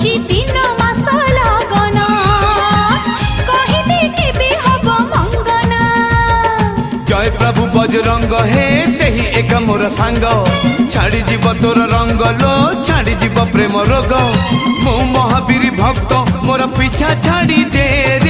होची दिन मास लगन कहि दे केबे हब मंगना। जय प्रभु बजरंग हे सही एक मोर सांग छाड़ी जीव तोर रंग लो छाड़ी जीव प्रेम रोग मु महावीर भक्त मोर पीछा छाड़ी दे रे।